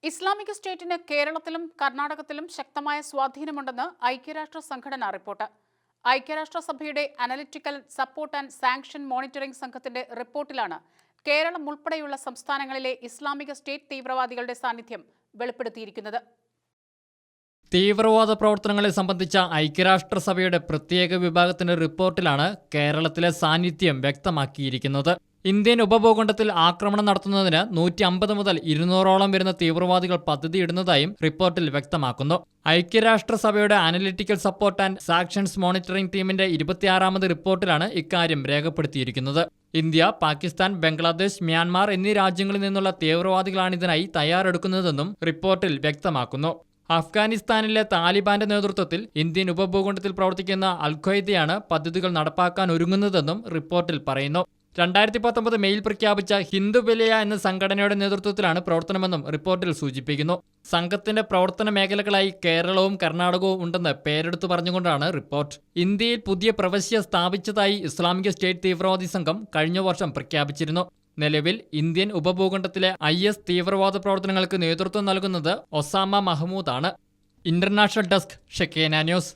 Islamic സ്റ്റേറ്റിന് കേരളത്തിലും കർണാടകത്തിലും ശക്തമായ സ്വാധീനമുണ്ടെന്ന് ഐക്യരാഷ്ട്ര സംഘടന റിപ്പോർട്ട്. ഐക്യരാഷ്ട്രസഭയുടെ analytical support and sanction monitoring സംഘത്തിന്റെ റിപ്പോർട്ടിലാണ് കേരളം ഉൾപ്പെടെയുള്ള സംസ്ഥാനങ്ങളിലെ ഇസ്ലാമിക സ്റ്റേറ്റ് തീവ്രവാദികളുടെ സാന്നിധ്യം വെളിപ്പെടുത്തിയിരിക്കുന്നത്. തീവ്രവാദ പ്രവർത്തനങ്ങളെ സംബന്ധിച്ച ഐക്യരാഷ്ട്രസഭയുടെ പ്രത്യേക വിഭാഗത്തിന്റെ റിപ്പോർട്ടിലാണ് കേരളത്തിലെ സാന്നിധ്യം വ്യക്തമാക്കിയിരിക്കുന്നത്. ഇന്ത്യൻ ഉപഭൂഖണ്ഡത്തിൽ ആക്രമണം നടത്തുന്നതിന് 150 മുതൽ 200ഓളം വരുന്ന തീവ്രവാദികൾ പദ്ധതിയിടുന്നതായും റിപ്പോർട്ടിൽ വ്യക്തമാക്കുന്നു. ഐക്യരാഷ്ട്രസഭയുടെ analytical support and sanctions monitoring ടീമിന്റെ 26ാമത് റിപ്പോർട്ടിലാണ് ഇക്കാര്യം രേഖപ്പെടുത്തിയിരിക്കുന്നത്. ഇന്ത്യ, പാകിസ്ഥാൻ, ബംഗ്ലാദേശ്, മ്യാൻമാർ എന്നീ രാജ്യങ്ങളിൽ നിന്നുള്ള തീവ്രവാദികളാണ് ഇതിനായി തയ്യാറെടുക്കുന്നതെന്നും റിപ്പോർട്ടിൽ വ്യക്തമാക്കുന്നു. അഫ്ഗാനിസ്ഥാനിലെ താലിബാന്റെ നേതൃത്വത്തിൽ ഇന്ത്യൻ ഉപഭൂഖണ്ഡത്തിൽ പ്രവർത്തിക്കുന്ന അൽ-ഖ്വയ്ദയാണ് പദ്ധതികൾ നടപ്പാക്കാൻ ഒരുങ്ങുന്നതെന്നും റിപ്പോർട്ടിൽ പറയുന്നു. 2019 മെയിൽ പ്രഖ്യാപിച്ച ഹിന്ദു വിലയ എന്ന സംഘടനയുടെ നേതൃത്വത്തിലാണ് പ്രവർത്തനമെന്നും റിപ്പോർട്ടിൽ സൂചിപ്പിക്കുന്നു. സംഘത്തിന്റെ പ്രവർത്തന മേഖലകളായി കേരളവും കർണാടകവും ഉണ്ടെന്ന് പേരെടുത്തു പറഞ്ഞുകൊണ്ടാണ് റിപ്പോർട്ട്. ഇന്ത്യയിൽ പുതിയ പ്രവശ്യ സ്ഥാപിച്ചതായി ഇസ്ലാമിക് സ്റ്റേറ്റ് തീവ്രവാദി സംഘം കഴിഞ്ഞ വർഷം പ്രഖ്യാപിച്ചിരുന്നു. നിലവിൽ ഇന്ത്യൻ ഉപഭൂഖണ്ഡത്തിലെ IS തീവ്രവാദ പ്രവർത്തനങ്ങൾക്ക് നേതൃത്വം നൽകുന്നത് ഒസാമ മഹ്മൂദാണ്. ഇന്റർനാഷണൽ ഡെസ്ക്, ഷെക്കേന ന്യൂസ്.